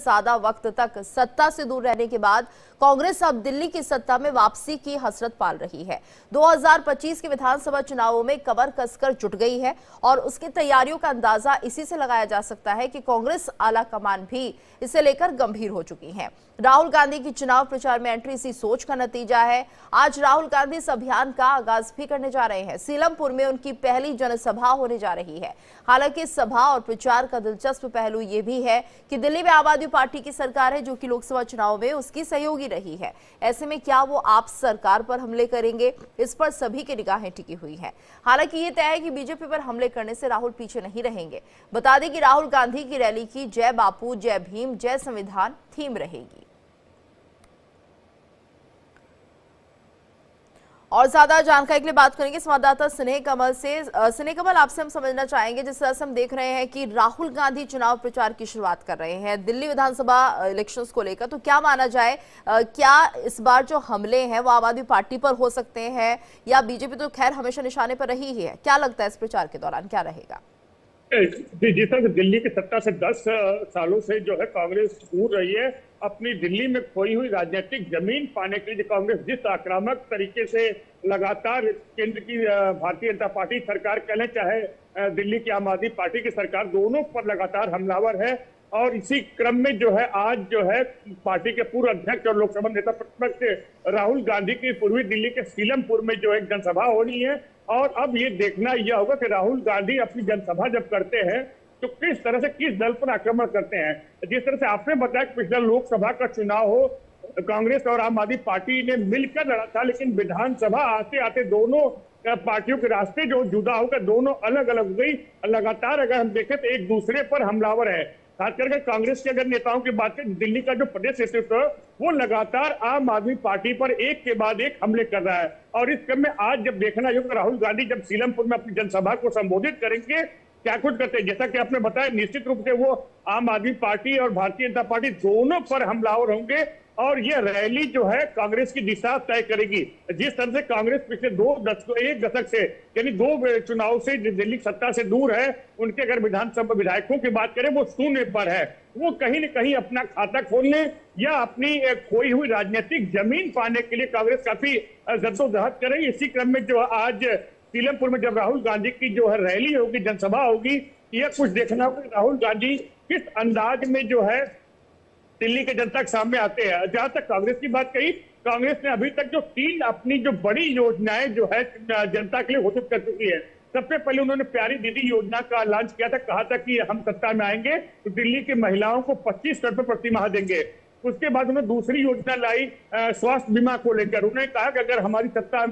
ज्यादा वक्त तक सत्ता से दूर रहने के बाद कांग्रेस अब दिल्ली की सत्ता में वापसी की हसरत पाल रही है। 2025 के विधानसभा चुनावों में कमर कसकर जुट गई है और उसकी तैयारियों का अंदाजा इसी से लगाया जा सकता है कि कांग्रेस आला कमान भी इसे लेकर गंभीर हो चुकी है। राहुल गांधी की चुनाव प्रचार में एंट्री इसी सोच का नतीजा है। आज राहुल गांधी इस अभियान का आगाज भी करने जा रहे हैं। सीलमपुर में उनकी पहली जनसभा होने जा रही है। हालांकि इस सभा और प्रचार का दिलचस्प पहलू ये भी है कि दिल्ली में आम आदमी पार्टी की सरकार है जो कि लोकसभा चुनाव में उसकी सहयोगी रही है। ऐसे में क्या वो आप सरकार पर हमले करेंगे, इस पर सभी की निगाहें टिकी हुई हैं। हालांकि ये तय है कि बीजेपी पर हमले करने से राहुल पीछे नहीं रहेंगे। बता दें कि राहुल गांधी की रैली की जय बापू, जय भीम, जय संविधान थीम रहेगी। और ज्यादा जानकारी के लिए बात करेंगे संवाददाता स्नेह कमल से। स्नेह कमल, आपसे हम समझना चाहेंगे, जिस तरह से हम देख रहे हैं कि राहुल गांधी चुनाव प्रचार की शुरुआत कर रहे हैं दिल्ली विधानसभा इलेक्शंस को लेकर, तो क्या माना जाए, क्या इस बार जो हमले हैं वो आम आदमी पार्टी पर हो सकते हैं या बीजेपी तो खैर हमेशा निशाने पर रही ही है? क्या लगता है इस प्रचार के दौरान क्या रहेगा? जिस तरह दिल्ली की सत्ता से 10 सालों से जो है कांग्रेस दूर रही है, अपनी दिल्ली में खोई हुई राजनीतिक जमीन पाने के लिए कांग्रेस जिस आक्रामक तरीके से लगातार केंद्र की भारतीय जनता पार्टी सरकार कह लें चाहे दिल्ली की आम आदमी पार्टी की सरकार, दोनों पर लगातार हमलावर है। और इसी क्रम में जो है आज जो है पार्टी के पूर्व अध्यक्ष और लोकसभा नेता प्रतिपक्ष राहुल गांधी की पूर्वी दिल्ली के सीलमपुर में जो एक जनसभा होनी है। और अब ये देखना यह होगा कि राहुल गांधी अपनी जनसभा जब करते हैं तो किस तरह से किस दल पर आक्रमण करते हैं। जिस तरह से आपने बताया कि पिछला लोकसभा का चुनाव हो, कांग्रेस और आम आदमी पार्टी ने मिलकर लड़ा था, लेकिन विधानसभा आते आते दोनों पार्टियों के रास्ते जो जुदा होकर दोनों अलग अलग हो गई। लगातार अगर हम देखें तो एक दूसरे पर हमलावर है। खास करके कांग्रेस के अगर नेताओं की बात करें, दिल्ली का जो प्रदेश नेतृत्व वो लगातार आम आदमी पार्टी पर एक के बाद एक हमले कर रहा है। और इस क्रम में आज जब देखना होगा राहुल गांधी जब सीलमपुर में अपनी जनसभा को संबोधित करेंगे क्या कुछ करते हैं। जैसा कि आपने बताया, निश्चित रूप से वो आम आदमी पार्टी और भारतीय जनता पार्टी दोनों पर हमलावर होंगे और ये रैली जो है कांग्रेस की दिशा तय करेगी। जिस तरह से कांग्रेस पिछले एक दशक से यानी 2 चुनाव से दिल्ली सत्ता से दूर है, उनके अगर विधानसभा विधायकों की बात करें वो शून्य पर है। वो कहीं न कहीं अपना खाता खोलने या अपनी खोई हुई राजनीतिक जमीन पाने के लिए कांग्रेस काफी जद्दोजहद करेगी। इसी क्रम में जो आज सीलमपुर में जब राहुल गांधी की जो है रैली होगी, जनसभा होगी, यह कुछ देखना होगा राहुल गांधी किस अंदाज में जो है दिल्ली के जनता के सामने आते हैं। जहां तक कांग्रेस की बात कही, कांग्रेस ने अभी तक जो 3 अपनी जो बड़ी योजनाएं जो है जनता के लिए घोषित कर चुकी है। सबसे पहले उन्होंने प्यारी दीदी योजना का लॉन्च किया था, कहा था कि हम सत्ता में आएंगे तो दिल्ली की महिलाओं को 25 रुपए प्रति माह देंगे। उसके बाद उन्होंने दूसरी योजना लाई स्वास्थ्य बीमा को लेकर। उन्होंने कहा कि अगर हमारी सत्ता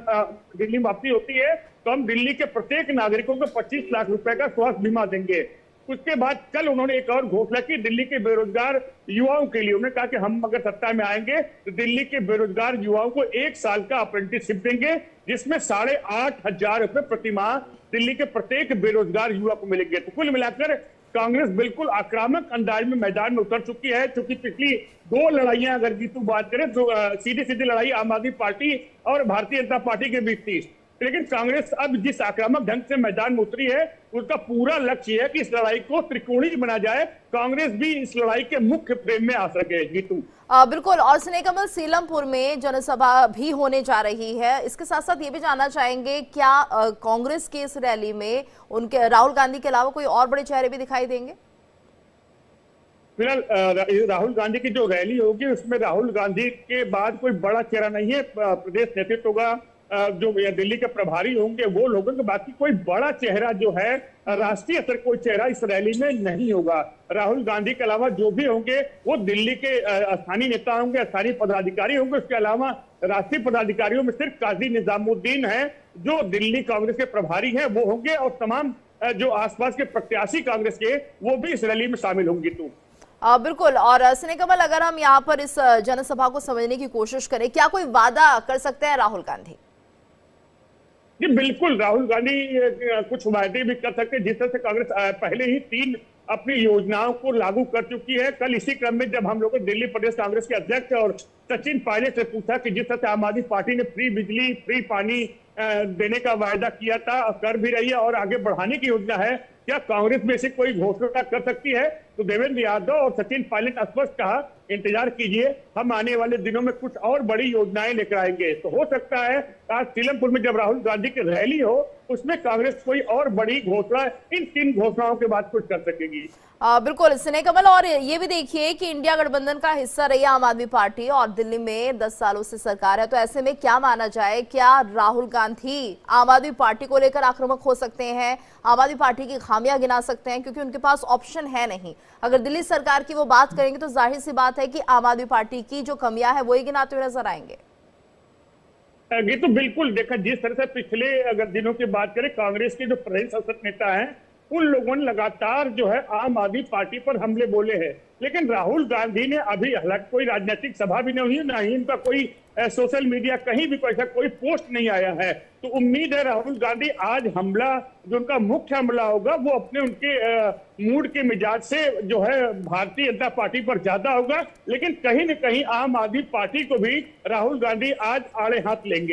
दिल्ली में वापसी होती है तो हम दिल्ली के प्रत्येक नागरिकों को 25 लाख रुपए का स्वास्थ्य बीमा देंगे। उसके बाद कल उन्होंने एक और घोषणा की दिल्ली के बेरोजगार युवाओं के लिए। उन्होंने कहा कि हम अगर सत्ता में आएंगे तो दिल्ली के बेरोजगार युवाओं को 1 साल का अप्रेंटिसशिप देंगे, जिसमें 8,500 रुपए प्रति माह दिल्ली के प्रत्येक बेरोजगार युवा को मिलेंगे। तो कुल मिलाकर कांग्रेस बिल्कुल आक्रामक अंदाज में मैदान में उतर चुकी है। क्योंकि पिछली 2 लड़ाइयां अगर जीतू बात करें तो सीधी सीधी लड़ाई आम आदमी पार्टी और भारतीय जनता पार्टी के बीच थी, लेकिन कांग्रेस अब जिस आक्रामक ढंग से मैदान में उतरी है उसका पूरा लक्ष्य है कि इस लड़ाई को त्रिकोणीय बना जाए, कांग्रेस भी इस लड़ाई के मुख्य फ्रेम में आ सके। जीतू बिल्कुल। और स्नेह कमल, सीलमपुर में जनसभा भी होने जा रही है, इसके साथ साथ ये भी जानना चाहेंगे क्या कांग्रेस की इस रैली में उनके राहुल गांधी के अलावा कोई और बड़े चेहरे भी दिखाई देंगे? फिलहाल राहुल गांधी की जो रैली होगी उसमें राहुल गांधी के बाद कोई बड़ा चेहरा नहीं है। प्रदेश नेतृत्व होगा, जो दिल्ली के प्रभारी होंगे वो लोगों के, बाकी कोई बड़ा चेहरा जो है राष्ट्रीय स्तर कोई चेहरा इस रैली में नहीं होगा। राहुल गांधी के अलावा जो भी होंगे वो दिल्ली के स्थानीय नेता होंगे, स्थानीय पदाधिकारी होंगे। उसके अलावा राष्ट्रीय पदाधिकारियों में सिर्फ काजी निजामुद्दीन है जो दिल्ली कांग्रेस के प्रभारी हैं, वो होंगे। और तमाम जो आसपास के प्रत्याशी कांग्रेस के वो भी इस रैली में शामिल होंगे। तो बिल्कुल। और स्नेह कमल, अगर हम यहाँ पर इस जनसभा को समझने की कोशिश करें, क्या कोई वादा कर सकते हैं राहुल गांधी? जी बिल्कुल, राहुल गांधी कुछ वायदे भी कर सकते हैं। जिस तरह से कांग्रेस पहले ही 3 अपनी योजनाओं को लागू कर चुकी है। कल इसी क्रम में जब हम लोग दिल्ली प्रदेश कांग्रेस के अध्यक्ष और सचिन पायलट से पूछा कि जिस तरह से आम आदमी पार्टी ने फ्री बिजली फ्री पानी देने का वायदा किया था, कर भी रही है और आगे बढ़ाने की योजना है, क्या कांग्रेस में से कोई घोषणा कर सकती है? तो देवेंद्र यादव और सचिन पायलट स्पष्ट कहा, इंतजार कीजिए, हम आने वाले दिनों में कुछ और बड़ी योजनाएं लेकर आएंगे। तो हो सकता है आज सीलमपुर में जब राहुल गांधी की रैली हो, उसमें कांग्रेस कोई और बड़ी घोषणा इन 3 घोषणाओं के बाद कुछ कर सकेगी। बिल्कुल स्नेह कमल, और ये भी देखिए कि इंडिया गठबंधन का हिस्सा रही आम आदमी पार्टी और दिल्ली में 10 सालों से सरकार है, तो ऐसे में क्या माना जाए, क्या राहुल गांधी आम आदमी पार्टी को लेकर आक्रामक हो सकते हैं, आम आदमी पार्टी की खामियां गिना सकते हैं, क्योंकि उनके पास ऑप्शन है नहीं। अगर दिल्ली सरकार की वो बात करेंगे तो जाहिर सी बात है कि आम आदमी पार्टी की जो कमियां है वही गिनाते हुए नजर आएंगे। ये तो बिल्कुल देखा, जिस तरह से पिछले अगर दिनों की बात करें, कांग्रेस के जो प्रदेश शासक नेता हैं उन लोगों ने लगातार जो है आम आदमी पार्टी पर हमले बोले हैं, लेकिन राहुल गांधी ने अभी हालांकि कोई राजनीतिक सभा भी नहीं हुई, ना ही इनका कोई सोशल मीडिया कहीं भी ऐसा कोई पोस्ट नहीं आया है। तो उम्मीद है राहुल गांधी आज हमला जो उनका मुख्य हमला होगा वो अपने उनके मूड के मिजाज से जो है भारतीय जनता पार्टी पर ज्यादा होगा, लेकिन कहीं न कहीं आम आदमी पार्टी को भी राहुल गांधी आज आड़े हाथ लेंगे।